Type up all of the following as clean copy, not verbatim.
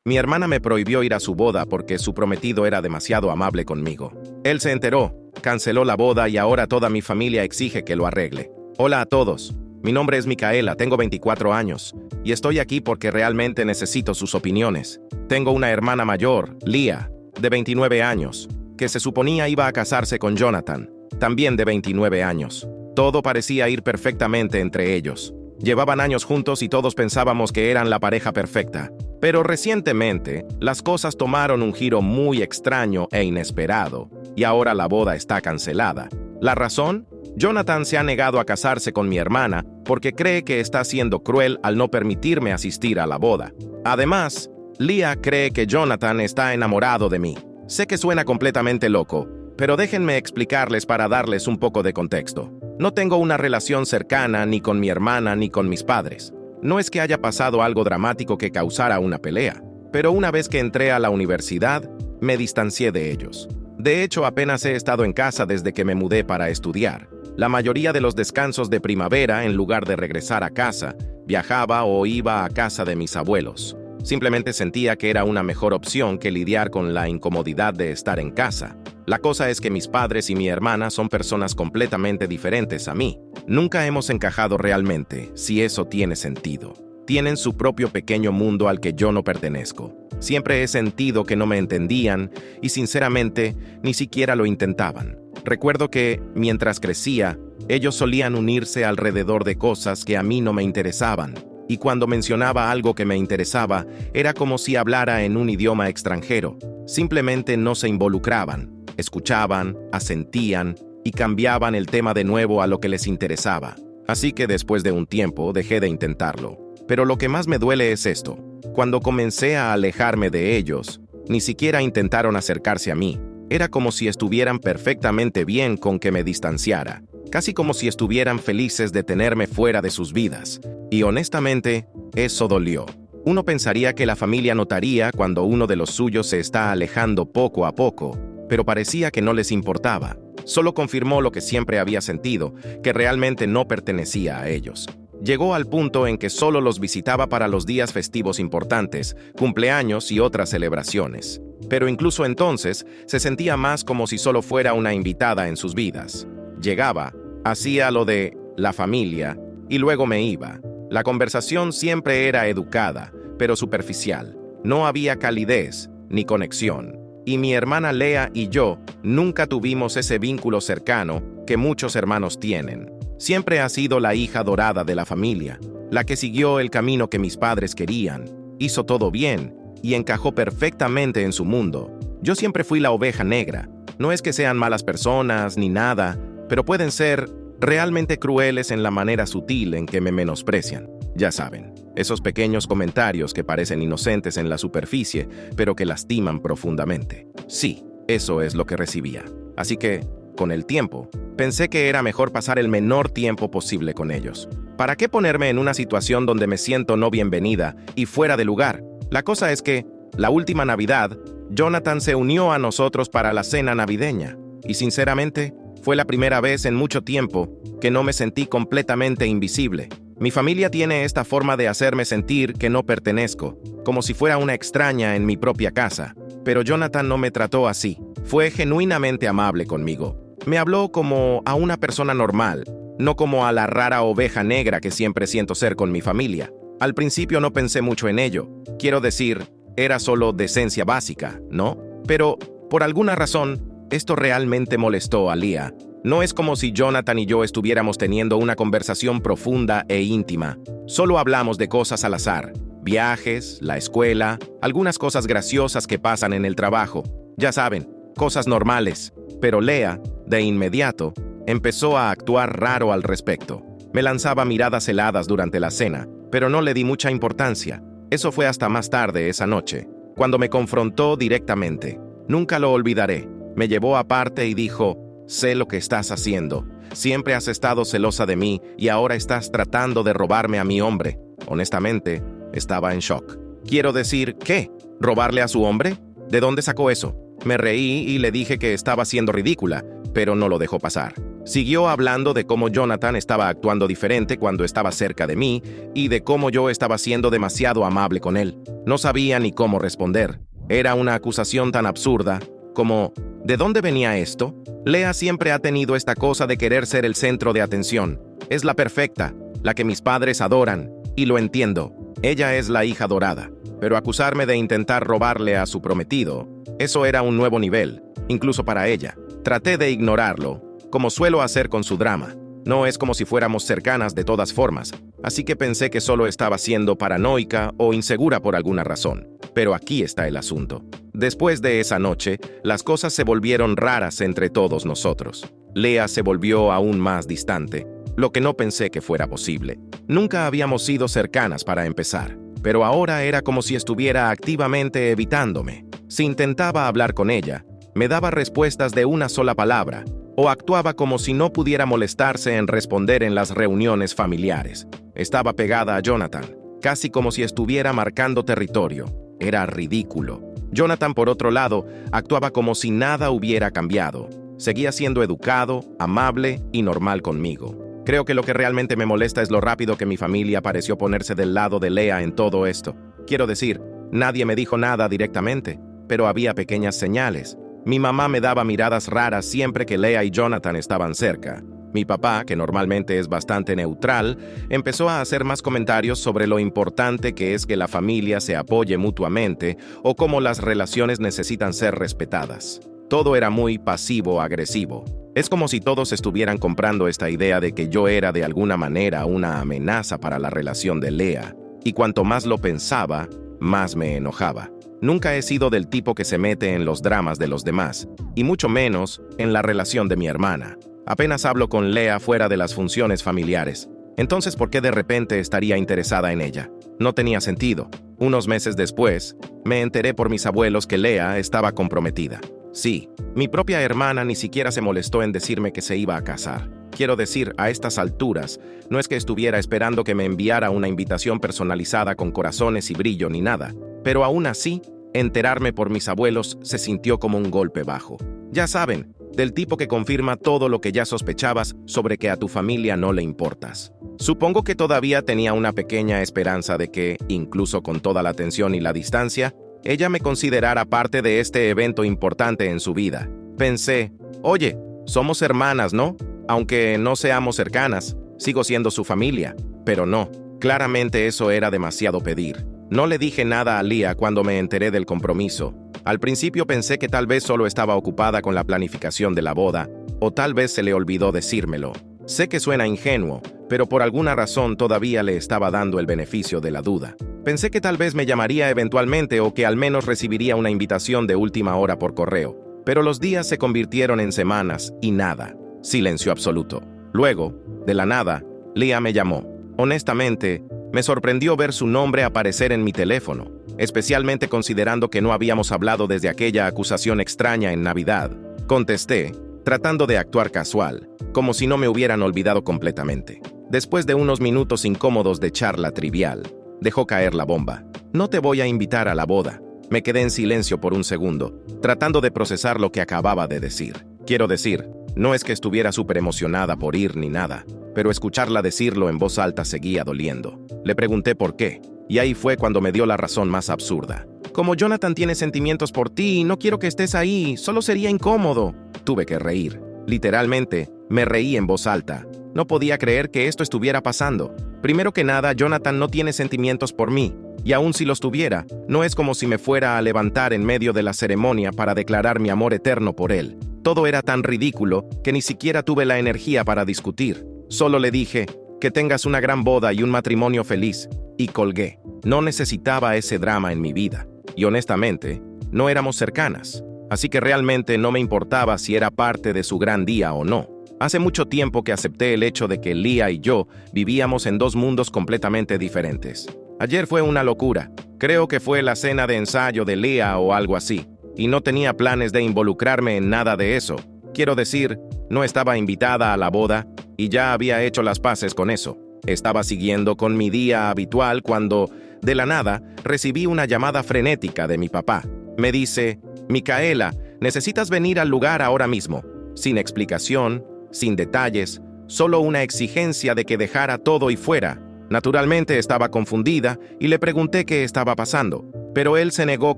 Mi hermana me prohibió ir a su boda porque su prometido era demasiado amable conmigo. Él se enteró, canceló la boda y ahora toda mi familia exige que lo arregle. Hola a todos. Mi nombre es Micaela, tengo 24 años, y estoy aquí porque realmente necesito sus opiniones. Tengo una hermana mayor, Lia, de 29 años, que se suponía iba a casarse con Jonathan, también de 29 años. Todo parecía ir perfectamente entre ellos. Llevaban años juntos y todos pensábamos que eran la pareja perfecta. Pero recientemente, las cosas tomaron un giro muy extraño e inesperado, y ahora la boda está cancelada. ¿La razón? Jonathan se ha negado a casarse con mi hermana porque cree que está siendo cruel al no permitirme asistir a la boda. Además, Lia cree que Jonathan está enamorado de mí. Sé que suena completamente loco, pero déjenme explicarles para darles un poco de contexto. No tengo una relación cercana ni con mi hermana ni con mis padres. No es que haya pasado algo dramático que causara una pelea, pero una vez que entré a la universidad, me distancié de ellos. De hecho, apenas he estado en casa desde que me mudé para estudiar. La mayoría de los descansos de primavera, en lugar de regresar a casa, viajaba o iba a casa de mis abuelos. Simplemente sentía que era una mejor opción que lidiar con la incomodidad de estar en casa. La cosa es que mis padres y mi hermana son personas completamente diferentes a mí. Nunca hemos encajado realmente, si eso tiene sentido. Tienen su propio pequeño mundo al que yo no pertenezco. Siempre he sentido que no me entendían y, sinceramente, ni siquiera lo intentaban. Recuerdo que, mientras crecía, ellos solían unirse alrededor de cosas que a mí no me interesaban. Y cuando mencionaba algo que me interesaba, era como si hablara en un idioma extranjero. Simplemente no se involucraban. Escuchaban, asentían y cambiaban el tema de nuevo a lo que les interesaba. Así que después de un tiempo dejé de intentarlo. Pero lo que más me duele es esto. Cuando comencé a alejarme de ellos, ni siquiera intentaron acercarse a mí. Era como si estuvieran perfectamente bien con que me distanciara. Casi como si estuvieran felices de tenerme fuera de sus vidas. Y honestamente, eso dolió. Uno pensaría que la familia notaría cuando uno de los suyos se está alejando poco a poco, pero parecía que no les importaba. Solo confirmó lo que siempre había sentido, que realmente no pertenecía a ellos. Llegó al punto en que solo los visitaba para los días festivos importantes, cumpleaños y otras celebraciones. Pero incluso entonces, se sentía más como si solo fuera una invitada en sus vidas. Llegaba, hacía lo de la familia y luego me iba. La conversación siempre era educada, pero superficial. No había calidez ni conexión. Y mi hermana Lea y yo nunca tuvimos ese vínculo cercano que muchos hermanos tienen. Siempre ha sido la hija dorada de la familia, la que siguió el camino que mis padres querían, hizo todo bien y encajó perfectamente en su mundo. Yo siempre fui la oveja negra. No es que sean malas personas ni nada, pero pueden ser realmente crueles en la manera sutil en que me menosprecian. Ya saben, esos pequeños comentarios que parecen inocentes en la superficie, pero que lastiman profundamente. Sí, eso es lo que recibía. Así que, con el tiempo, pensé que era mejor pasar el menor tiempo posible con ellos. ¿Para qué ponerme en una situación donde me siento no bienvenida y fuera de lugar? La cosa es que, la última Navidad, Jonathan se unió a nosotros para la cena navideña. Y sinceramente, fue la primera vez en mucho tiempo que no me sentí completamente invisible. Mi familia tiene esta forma de hacerme sentir que no pertenezco, como si fuera una extraña en mi propia casa. Pero Jonathan no me trató así. Fue genuinamente amable conmigo. Me habló como a una persona normal, no como a la rara oveja negra que siempre siento ser con mi familia. Al principio no pensé mucho en ello. Quiero decir, era solo decencia básica, ¿no? Pero, por alguna razón, esto realmente molestó a Lia. No es como si Jonathan y yo estuviéramos teniendo una conversación profunda e íntima. Solo hablamos de cosas al azar. Viajes, la escuela, algunas cosas graciosas que pasan en el trabajo. Ya saben, cosas normales. Pero Lea, de inmediato, empezó a actuar raro al respecto. Me lanzaba miradas heladas durante la cena, pero no le di mucha importancia. Eso fue hasta más tarde esa noche, cuando me confrontó directamente. Nunca lo olvidaré. Me llevó aparte y dijo: sé lo que estás haciendo. Siempre has estado celosa de mí y ahora estás tratando de robarme a mi hombre. Honestamente, estaba en shock. Quiero decir, ¿qué? ¿Robarle a su hombre? ¿De dónde sacó eso? Me reí y le dije que estaba siendo ridícula, pero no lo dejó pasar. Siguió hablando de cómo Jonathan estaba actuando diferente cuando estaba cerca de mí y de cómo yo estaba siendo demasiado amable con él. No sabía ni cómo responder. Era una acusación tan absurda como ¿de dónde venía esto? Lea siempre ha tenido esta cosa de querer ser el centro de atención. Es la perfecta, la que mis padres adoran, y lo entiendo. Ella es la hija dorada. Pero acusarme de intentar robarle a su prometido, eso era un nuevo nivel, incluso para ella. Traté de ignorarlo, como suelo hacer con su drama. No es como si fuéramos cercanas de todas formas, así que pensé que solo estaba siendo paranoica o insegura por alguna razón. Pero aquí está el asunto. Después de esa noche, las cosas se volvieron raras entre todos nosotros. Lea se volvió aún más distante, lo que no pensé que fuera posible. Nunca habíamos sido cercanas para empezar, pero ahora era como si estuviera activamente evitándome. Si intentaba hablar con ella, me daba respuestas de una sola palabra, o actuaba como si no pudiera molestarse en responder en las reuniones familiares. Estaba pegada a Jonathan, casi como si estuviera marcando territorio. Era ridículo. Jonathan, por otro lado, actuaba como si nada hubiera cambiado. Seguía siendo educado, amable y normal conmigo. Creo que lo que realmente me molesta es lo rápido que mi familia pareció ponerse del lado de Lea en todo esto. Quiero decir, nadie me dijo nada directamente, pero había pequeñas señales. Mi mamá me daba miradas raras siempre que Lea y Jonathan estaban cerca. Mi papá, que normalmente es bastante neutral, empezó a hacer más comentarios sobre lo importante que es que la familia se apoye mutuamente o cómo las relaciones necesitan ser respetadas. Todo era muy pasivo-agresivo. Es como si todos estuvieran comprando esta idea de que yo era de alguna manera una amenaza para la relación de Lea, y cuanto más lo pensaba, más me enojaba. Nunca he sido del tipo que se mete en los dramas de los demás, y mucho menos en la relación de mi hermana. Apenas hablo con Lea fuera de las funciones familiares. Entonces, ¿por qué de repente estaría interesada en ella? No tenía sentido. Unos meses después, me enteré por mis abuelos que Lea estaba comprometida. Sí, mi propia hermana ni siquiera se molestó en decirme que se iba a casar. Quiero decir, a estas alturas, no es que estuviera esperando que me enviara una invitación personalizada con corazones y brillo ni nada, pero aún así, enterarme por mis abuelos se sintió como un golpe bajo. Ya saben, del tipo que confirma todo lo que ya sospechabas sobre que a tu familia no le importas. Supongo que todavía tenía una pequeña esperanza de que, incluso con toda la tensión y la distancia, ella me considerara parte de este evento importante en su vida. Pensé, oye, somos hermanas, ¿no? Aunque no seamos cercanas, sigo siendo su familia. Pero no, claramente eso era demasiado pedir. No le dije nada a Lea cuando me enteré del compromiso. Al principio pensé que tal vez solo estaba ocupada con la planificación de la boda, o tal vez se le olvidó decírmelo. Sé que suena ingenuo, pero por alguna razón todavía le estaba dando el beneficio de la duda. Pensé que tal vez me llamaría eventualmente o que al menos recibiría una invitación de última hora por correo. Pero los días se convirtieron en semanas y nada. Silencio absoluto. Luego, de la nada, Lea me llamó. Honestamente, me sorprendió ver su nombre aparecer en mi teléfono, especialmente considerando que no habíamos hablado desde aquella acusación extraña en Navidad. Contesté, tratando de actuar casual, como si no me hubieran olvidado completamente. Después de unos minutos incómodos de charla trivial, dejó caer la bomba. No te voy a invitar a la boda. Me quedé en silencio por un segundo, tratando de procesar lo que acababa de decir. Quiero decir, no es que estuviera súper emocionada por ir ni nada, pero escucharla decirlo en voz alta seguía doliendo. Le pregunté por qué, y ahí fue cuando me dio la razón más absurda. Como Jonathan tiene sentimientos por ti, no quiero que estés ahí, solo sería incómodo. Tuve que reír. Literalmente, me reí en voz alta. No podía creer que esto estuviera pasando. Primero que nada, Jonathan no tiene sentimientos por mí, y aun si los tuviera, no es como si me fuera a levantar en medio de la ceremonia para declarar mi amor eterno por él. Todo era tan ridículo que ni siquiera tuve la energía para discutir. Solo le dije, que tengas una gran boda y un matrimonio feliz, y colgué. No necesitaba ese drama en mi vida, y honestamente, no éramos cercanas. Así que realmente no me importaba si era parte de su gran día o no. Hace mucho tiempo que acepté el hecho de que Lea y yo vivíamos en dos mundos completamente diferentes. Ayer fue una locura. Creo que fue la cena de ensayo de Lea o algo así, y no tenía planes de involucrarme en nada de eso. Quiero decir, no estaba invitada a la boda y ya había hecho las paces con eso. Estaba siguiendo con mi día habitual cuando, de la nada, recibí una llamada frenética de mi papá. Me dice, Micaela, necesitas venir al lugar ahora mismo. Sin explicación, sin detalles, solo una exigencia de que dejara todo y fuera. Naturalmente estaba confundida y le pregunté qué estaba pasando, pero él se negó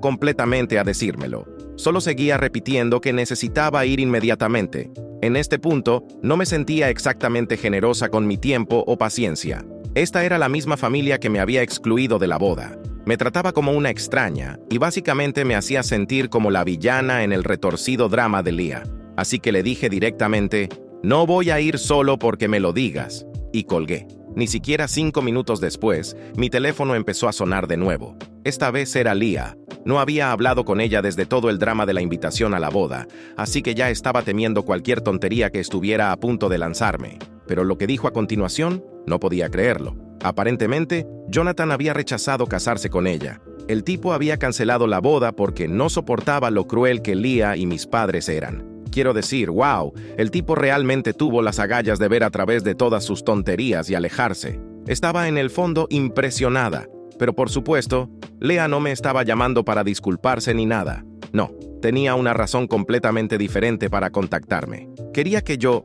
completamente a decírmelo. Solo seguía repitiendo que necesitaba ir inmediatamente. En este punto, no me sentía exactamente generosa con mi tiempo o paciencia. Esta era la misma familia que me había excluido de la boda. Me trataba como una extraña y básicamente me hacía sentir como la villana en el retorcido drama de Leah. Así que le dije directamente, no voy a ir solo porque me lo digas, y colgué. Ni siquiera 5 minutos después, mi teléfono empezó a sonar de nuevo. Esta vez era Leah. No había hablado con ella desde todo el drama de la invitación a la boda, así que ya estaba temiendo cualquier tontería que estuviera a punto de lanzarme. Pero lo que dijo a continuación, no podía creerlo. Aparentemente, Jonathan había rechazado casarse con ella. El tipo había cancelado la boda porque no soportaba lo cruel que Leah y mis padres eran. Quiero decir, wow, el tipo realmente tuvo las agallas de ver a través de todas sus tonterías y alejarse. Estaba en el fondo impresionada, pero por supuesto, Leah no me estaba llamando para disculparse ni nada. No, tenía una razón completamente diferente para contactarme. Quería que yo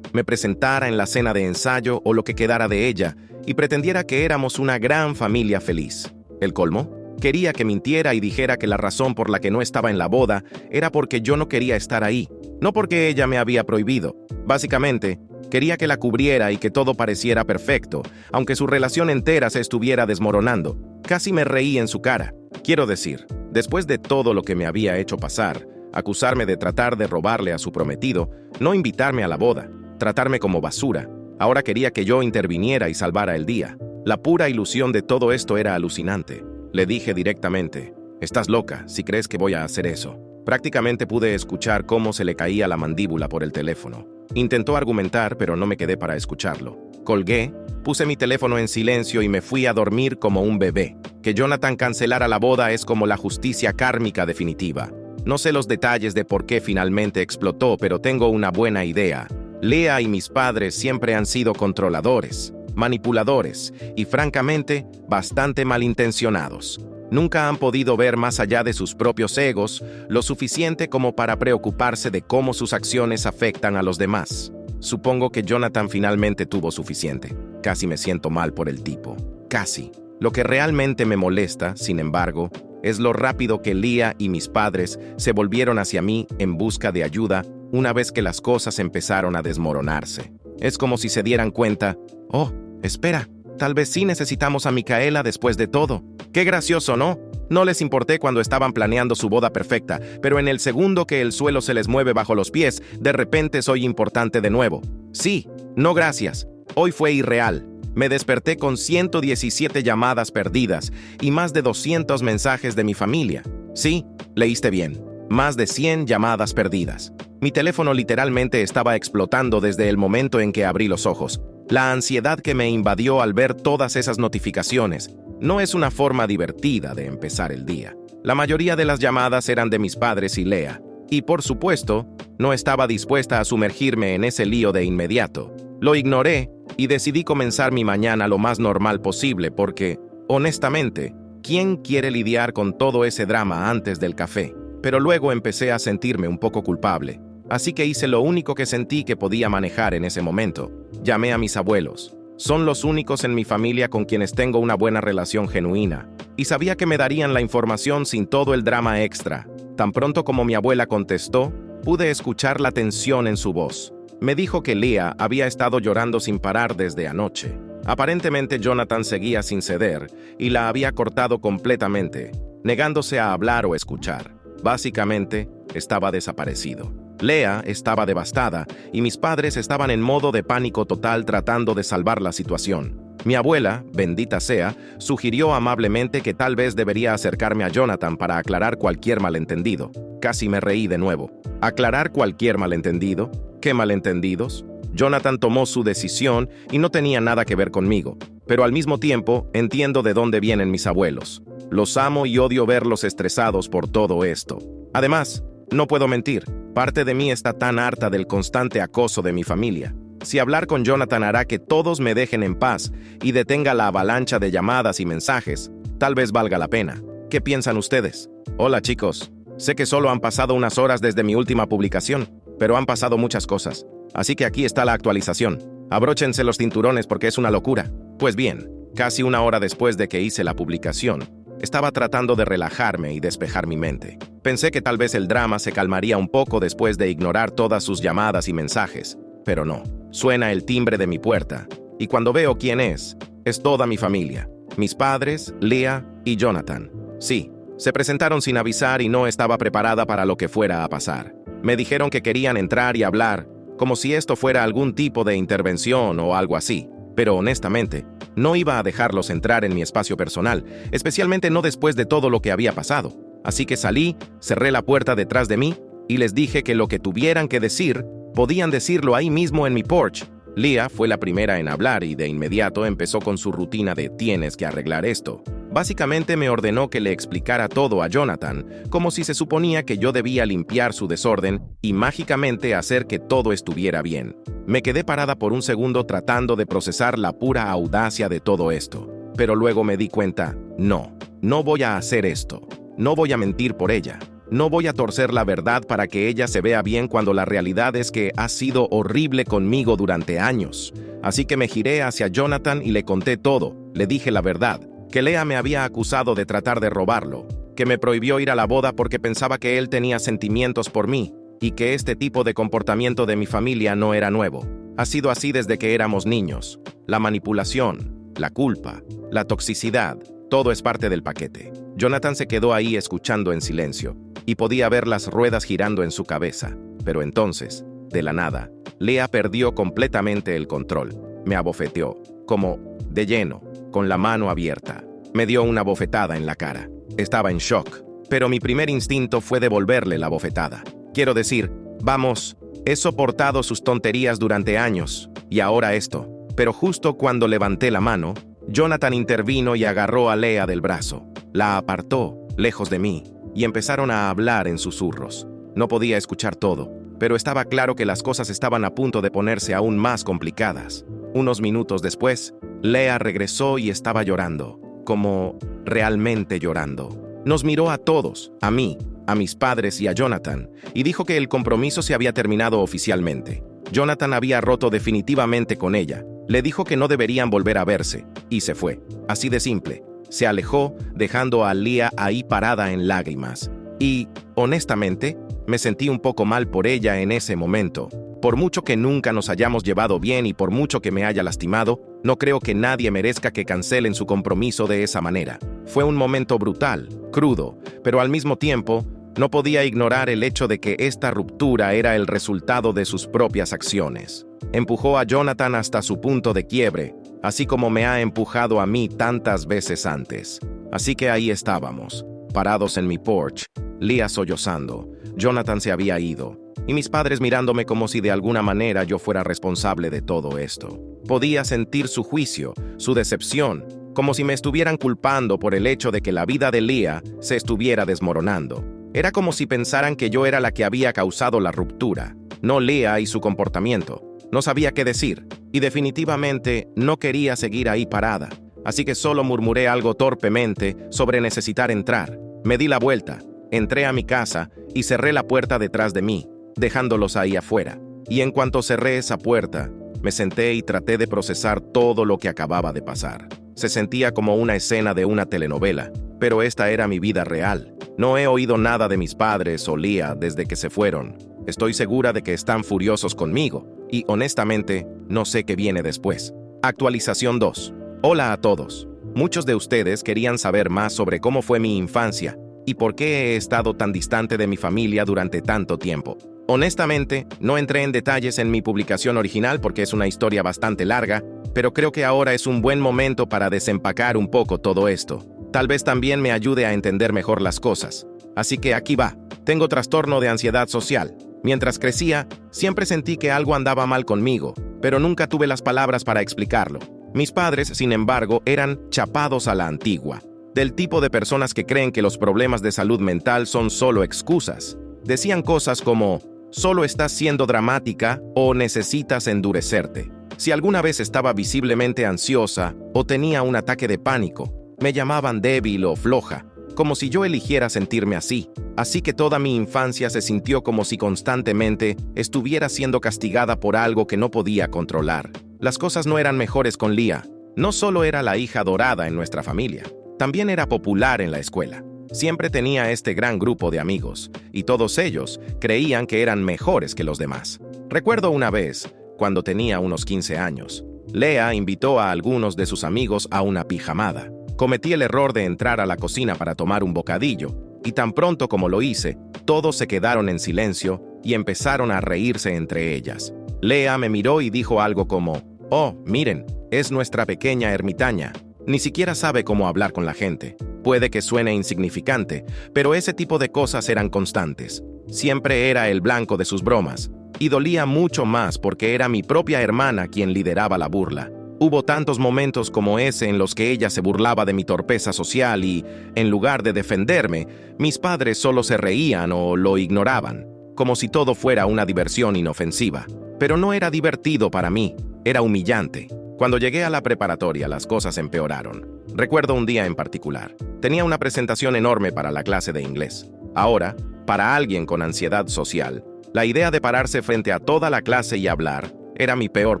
me presentara en la cena de ensayo o lo que quedara de ella y pretendiera que éramos una gran familia feliz. ¿El colmo? Quería que mintiera y dijera que la razón por la que no estaba en la boda era porque yo no quería estar ahí, no porque ella me había prohibido. Básicamente, quería que la cubriera y que todo pareciera perfecto, aunque su relación entera se estuviera desmoronando. Casi me reí en su cara. Quiero decir, después de todo lo que me había hecho pasar, acusarme de tratar de robarle a su prometido, no invitarme a la boda, tratarme como basura, ahora quería que yo interviniera y salvara el día. La pura ilusión de todo esto era alucinante. Le dije directamente, estás loca si crees que voy a hacer eso. Prácticamente pude escuchar cómo se le caía la mandíbula por el teléfono. Intentó argumentar, pero no me quedé para escucharlo. Colgué, puse mi teléfono en silencio y me fui a dormir como un bebé. Que Jonathan cancelara la boda es como la justicia kármica definitiva. No sé los detalles de por qué finalmente explotó, pero tengo una buena idea. Leah y mis padres siempre han sido controladores, manipuladores y, francamente, bastante malintencionados. Nunca han podido ver más allá de sus propios egos lo suficiente como para preocuparse de cómo sus acciones afectan a los demás. Supongo que Jonathan finalmente tuvo suficiente. Casi me siento mal por el tipo. Casi. Lo que realmente me molesta, sin embargo, es lo rápido que Leah y mis padres se volvieron hacia mí en busca de ayuda una vez que las cosas empezaron a desmoronarse. Es como si se dieran cuenta, oh, espera, tal vez sí necesitamos a Micaela después de todo. Qué gracioso, ¿no? No les importé cuando estaban planeando su boda perfecta, pero en el segundo que el suelo se les mueve bajo los pies, de repente soy importante de nuevo. Sí, no gracias. Hoy fue irreal. Me desperté con 117 llamadas perdidas y más de 200 mensajes de mi familia. Sí, leíste bien. Más de 100 llamadas perdidas. Mi teléfono literalmente estaba explotando desde el momento en que abrí los ojos. La ansiedad que me invadió al ver todas esas notificaciones no es una forma divertida de empezar el día. La mayoría de las llamadas eran de mis padres y Leah, y por supuesto, no estaba dispuesta a sumergirme en ese lío de inmediato. Lo ignoré y decidí comenzar mi mañana lo más normal posible porque, honestamente, ¿quién quiere lidiar con todo ese drama antes del café? Pero luego empecé a sentirme un poco culpable. Así que hice lo único que sentí que podía manejar en ese momento. Llamé a mis abuelos. Son los únicos en mi familia con quienes tengo una buena relación genuina, y sabía que me darían la información sin todo el drama extra. Tan pronto como mi abuela contestó, pude escuchar la tensión en su voz. Me dijo que Leah había estado llorando sin parar desde anoche. Aparentemente Jonathan seguía sin ceder y la había cortado completamente, negándose a hablar o escuchar. Básicamente, estaba desaparecido. Leah estaba devastada y mis padres estaban en modo de pánico total tratando de salvar la situación. Mi abuela, bendita sea, sugirió amablemente que tal vez debería acercarme a Jonathan para aclarar cualquier malentendido. Casi me reí de nuevo. ¿Aclarar cualquier malentendido? ¿Qué malentendidos? Jonathan tomó su decisión y no tenía nada que ver conmigo. Pero al mismo tiempo, entiendo de dónde vienen mis abuelos. Los amo y odio verlos estresados por todo esto. Además, no puedo mentir, parte de mí está tan harta del constante acoso de mi familia. Si hablar con Jonathan hará que todos me dejen en paz y detenga la avalancha de llamadas y mensajes, tal vez valga la pena. ¿Qué piensan ustedes? Hola chicos, sé que solo han pasado unas horas desde mi última publicación, pero han pasado muchas cosas. Así que aquí está la actualización. Abróchense los cinturones porque es una locura. Pues bien, casi una hora después de que hice la publicación, estaba tratando de relajarme y despejar mi mente. Pensé que tal vez el drama se calmaría un poco después de ignorar todas sus llamadas y mensajes, pero no. Suena el timbre de mi puerta, y cuando veo quién es toda mi familia. Mis padres, Leah y Jonathan. Sí, se presentaron sin avisar y no estaba preparada para lo que fuera a pasar. Me dijeron que querían entrar y hablar, como si esto fuera algún tipo de intervención o algo así. Pero honestamente, no iba a dejarlos entrar en mi espacio personal, especialmente no después de todo lo que había pasado. Así que salí, cerré la puerta detrás de mí y les dije que lo que tuvieran que decir, podían decirlo ahí mismo en mi porch. Leah fue la primera en hablar y de inmediato empezó con su rutina de «tienes que arreglar esto». Básicamente me ordenó que le explicara todo a Jonathan, como si se suponía que yo debía limpiar su desorden y mágicamente hacer que todo estuviera bien. Me quedé parada por un segundo tratando de procesar la pura audacia de todo esto, pero luego me di cuenta, no voy a hacer esto, no voy a mentir por ella. No voy a torcer la verdad para que ella se vea bien cuando la realidad es que ha sido horrible conmigo durante años. Así que me giré hacia Jonathan y le conté todo. Le dije la verdad, que Leah me había acusado de tratar de robarlo, que me prohibió ir a la boda porque pensaba que él tenía sentimientos por mí y que este tipo de comportamiento de mi familia no era nuevo. Ha sido así desde que éramos niños. La manipulación, la culpa, la toxicidad, todo es parte del paquete. Jonathan se quedó ahí escuchando en silencio y podía ver las ruedas girando en su cabeza. Pero entonces, de la nada, Leah perdió completamente el control. Me abofeteó, como de lleno, con la mano abierta. Me dio una bofetada en la cara. Estaba en shock, pero mi primer instinto fue devolverle la bofetada. Quiero decir, vamos, he soportado sus tonterías durante años, y ahora esto. Pero justo cuando levanté la mano, Jonathan intervino y agarró a Leah del brazo. La apartó, lejos de mí, y empezaron a hablar en susurros. No podía escuchar todo, pero estaba claro que las cosas estaban a punto de ponerse aún más complicadas. Unos minutos después, Leah regresó y estaba llorando, como realmente llorando. Nos miró a todos, a mí, a mis padres y a Jonathan, y dijo que el compromiso se había terminado oficialmente. Jonathan había roto definitivamente con ella. Le dijo que no deberían volver a verse, y se fue. Así de simple. Se alejó, dejando a Leah ahí parada en lágrimas. Y, honestamente, me sentí un poco mal por ella en ese momento. Por mucho que nunca nos hayamos llevado bien y por mucho que me haya lastimado, no creo que nadie merezca que cancelen su compromiso de esa manera. Fue un momento brutal, crudo, pero al mismo tiempo, no podía ignorar el hecho de que esta ruptura era el resultado de sus propias acciones. Empujó a Jonathan hasta su punto de quiebre, así como me ha empujado a mí tantas veces antes. Así que ahí estábamos, parados en mi porch, Leah sollozando, Jonathan se había ido, y mis padres mirándome como si de alguna manera yo fuera responsable de todo esto. Podía sentir su juicio, su decepción, como si me estuvieran culpando por el hecho de que la vida de Leah se estuviera desmoronando. Era como si pensaran que yo era la que había causado la ruptura, no Leah y su comportamiento. No sabía qué decir, y definitivamente no quería seguir ahí parada, así que solo murmuré algo torpemente sobre necesitar entrar. Me di la vuelta, entré a mi casa y cerré la puerta detrás de mí, dejándolos ahí afuera. Y en cuanto cerré esa puerta, me senté y traté de procesar todo lo que acababa de pasar. Se sentía como una escena de una telenovela, pero esta era mi vida real. No he oído nada de mis padres o Leah desde que se fueron. Estoy segura de que están furiosos conmigo, y honestamente, no sé qué viene después. Actualización 2. Hola a todos. Muchos de ustedes querían saber más sobre cómo fue mi infancia y por qué he estado tan distante de mi familia durante tanto tiempo. Honestamente, no entré en detalles en mi publicación original porque es una historia bastante larga, pero creo que ahora es un buen momento para desempacar un poco todo esto. Tal vez también me ayude a entender mejor las cosas. Así que aquí va. Tengo trastorno de ansiedad social. Mientras crecía, siempre sentí que algo andaba mal conmigo, pero nunca tuve las palabras para explicarlo. Mis padres, sin embargo, eran chapados a la antigua, del tipo de personas que creen que los problemas de salud mental son solo excusas. Decían cosas como, solo estás siendo dramática o necesitas endurecerte. Si alguna vez estaba visiblemente ansiosa o tenía un ataque de pánico, me llamaban débil o floja. como si yo eligiera sentirme así. Así que toda mi infancia se sintió como si constantemente estuviera siendo castigada por algo que no podía controlar. Las cosas no eran mejores con Leah. No solo era la hija dorada en nuestra familia, también era popular en la escuela. Siempre tenía este gran grupo de amigos, y todos ellos creían que eran mejores que los demás. Recuerdo una vez, cuando tenía unos 15 años, Leah invitó a algunos de sus amigos a una pijamada. Cometí el error de entrar a la cocina para tomar un bocadillo, y tan pronto como lo hice, todos se quedaron en silencio y empezaron a reírse entre ellas. Leah me miró y dijo algo como, «Oh, miren, es nuestra pequeña ermitaña. Ni siquiera sabe cómo hablar con la gente. Puede que suene insignificante, pero ese tipo de cosas eran constantes. Siempre era el blanco de sus bromas, y dolía mucho más porque era mi propia hermana quien lideraba la burla. Hubo tantos momentos como ese en los que ella se burlaba de mi torpeza social y, en lugar de defenderme, mis padres solo se reían o lo ignoraban, como si todo fuera una diversión inofensiva. Pero no era divertido para mí, era humillante. Cuando llegué a la preparatoria, las cosas empeoraron. Recuerdo un día en particular. Tenía una presentación enorme para la clase de inglés. Ahora, para alguien con ansiedad social, la idea de pararse frente a toda la clase y hablar era mi peor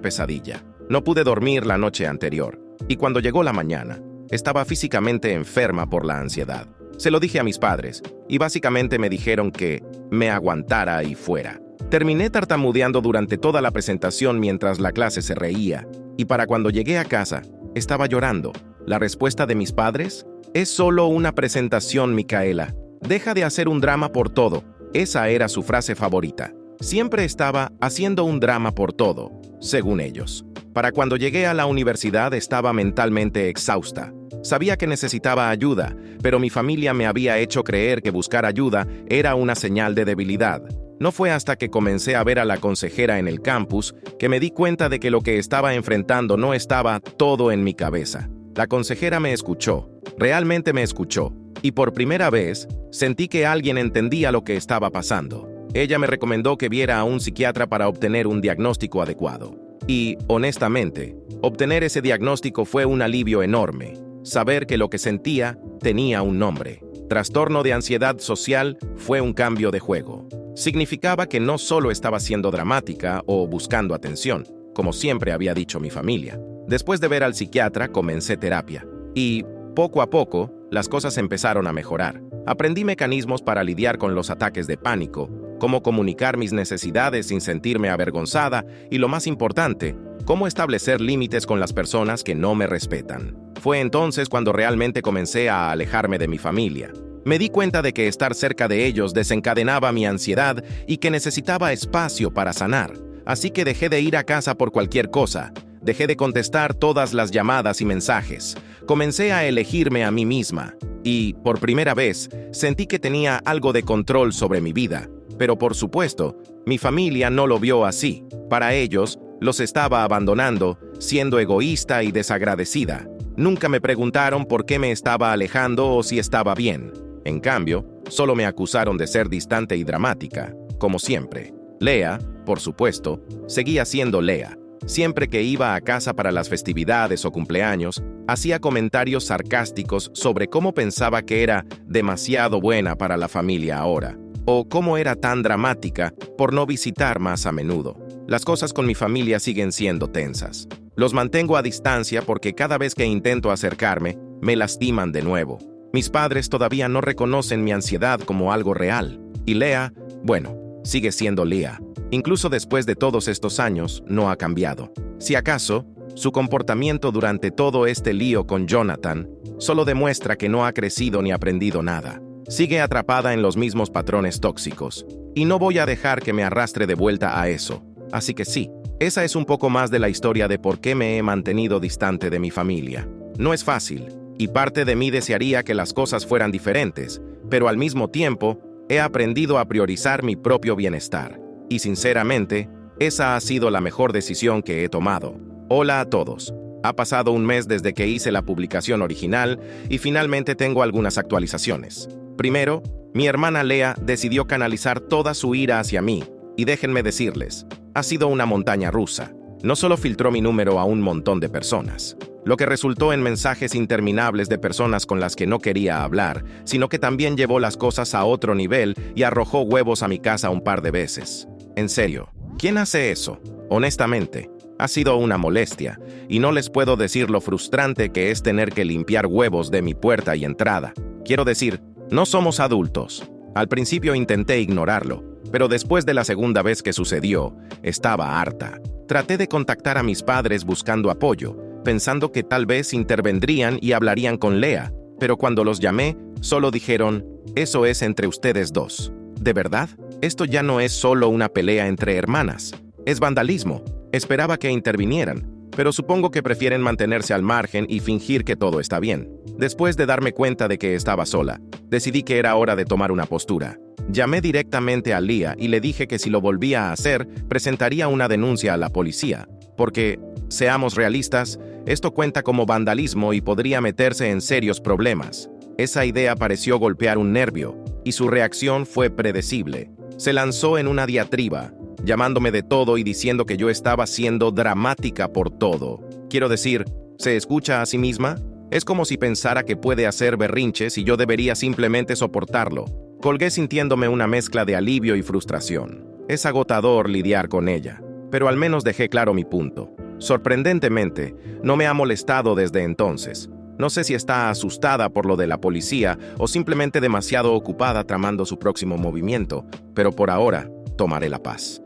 pesadilla. No pude dormir la noche anterior, y cuando llegó la mañana, estaba físicamente enferma por la ansiedad. Se lo dije a mis padres, y básicamente me dijeron que me aguantara y fuera. Terminé tartamudeando durante toda la presentación mientras la clase se reía, y para cuando llegué a casa, estaba llorando. La respuesta de mis padres: «Es solo una presentación, Micaela. Deja de hacer un drama por todo». Esa era su frase favorita. Siempre estaba haciendo un drama por todo, según ellos. Para cuando llegué a la universidad estaba mentalmente exhausta. Sabía que necesitaba ayuda, pero mi familia me había hecho creer que buscar ayuda era una señal de debilidad. No fue hasta que comencé a ver a la consejera en el campus que me di cuenta de que lo que estaba enfrentando no estaba todo en mi cabeza. La consejera me escuchó, realmente me escuchó, y por primera vez sentí que alguien entendía lo que estaba pasando. Ella me recomendó que viera a un psiquiatra para obtener un diagnóstico adecuado. Y, honestamente, obtener ese diagnóstico fue un alivio enorme. Saber que lo que sentía tenía un nombre. Trastorno de ansiedad social fue un cambio de juego. Significaba que no solo estaba siendo dramática o buscando atención, como siempre había dicho mi familia. Después de ver al psiquiatra, comencé terapia. Y, poco a poco, las cosas empezaron a mejorar. Aprendí mecanismos para lidiar con los ataques de pánico, cómo comunicar mis necesidades sin sentirme avergonzada y, lo más importante, cómo establecer límites con las personas que no me respetan. Fue entonces cuando realmente comencé a alejarme de mi familia. Me di cuenta de que estar cerca de ellos desencadenaba mi ansiedad y que necesitaba espacio para sanar. Así que dejé de ir a casa por cualquier cosa. Dejé de contestar todas las llamadas y mensajes. Comencé a elegirme a mí misma. Y, por primera vez, sentí que tenía algo de control sobre mi vida. Pero, por supuesto, mi familia no lo vio así. Para ellos, los estaba abandonando, siendo egoísta y desagradecida. Nunca me preguntaron por qué me estaba alejando o si estaba bien. En cambio, solo me acusaron de ser distante y dramática, como siempre. Leah, por supuesto, seguía siendo Leah. Siempre que iba a casa para las festividades o cumpleaños, hacía comentarios sarcásticos sobre cómo pensaba que era demasiado buena para la familia ahora, o cómo era tan dramática por no visitar más a menudo. Las cosas con mi familia siguen siendo tensas. Los mantengo a distancia porque cada vez que intento acercarme, me lastiman de nuevo. Mis padres todavía no reconocen mi ansiedad como algo real. Y Leah, bueno, sigue siendo Leah. Incluso después de todos estos años, no ha cambiado. Si acaso, su comportamiento durante todo este lío con Jonathan solo demuestra que no ha crecido ni aprendido nada. Sigue atrapada en los mismos patrones tóxicos. Y no voy a dejar que me arrastre de vuelta a eso. Así que sí, esa es un poco más de la historia de por qué me he mantenido distante de mi familia. No es fácil, y parte de mí desearía que las cosas fueran diferentes, pero al mismo tiempo, he aprendido a priorizar mi propio bienestar. Y sinceramente, esa ha sido la mejor decisión que he tomado. Hola a todos. Ha pasado un mes desde que hice la publicación original y finalmente tengo algunas actualizaciones. Primero, mi hermana Leah decidió canalizar toda su ira hacia mí, y déjenme decirles, ha sido una montaña rusa. No solo filtró mi número a un montón de personas, lo que resultó en mensajes interminables de personas con las que no quería hablar, sino que también llevó las cosas a otro nivel y arrojó huevos a mi casa un par de veces. En serio, ¿quién hace eso? Honestamente, ha sido una molestia, y no les puedo decir lo frustrante que es tener que limpiar huevos de mi puerta y entrada. Quiero decir, no somos adultos. Al principio intenté ignorarlo, pero después de la segunda vez que sucedió, estaba harta. Traté de contactar a mis padres buscando apoyo, pensando que tal vez intervendrían y hablarían con Lea, pero cuando los llamé, solo dijeron, eso es entre ustedes dos. ¿De verdad? Esto ya no es solo una pelea entre hermanas, es vandalismo. Esperaba que intervinieran, pero supongo que prefieren mantenerse al margen y fingir que todo está bien. Después de darme cuenta de que estaba sola, decidí que era hora de tomar una postura. Llamé directamente a Lea y le dije que si lo volvía a hacer, presentaría una denuncia a la policía, porque, seamos realistas, esto cuenta como vandalismo y podría meterse en serios problemas. Esa idea pareció golpear un nervio, y su reacción fue predecible. Se lanzó en una diatriba, llamándome de todo y diciendo que yo estaba siendo dramática por todo. Quiero decir, ¿se escucha a sí misma? Es como si pensara que puede hacer berrinches y yo debería simplemente soportarlo. Colgué sintiéndome una mezcla de alivio y frustración. Es agotador lidiar con ella, pero al menos dejé claro mi punto. Sorprendentemente, no me ha molestado desde entonces. No sé si está asustada por lo de la policía o simplemente demasiado ocupada tramando su próximo movimiento, pero por ahora tomaré la paz.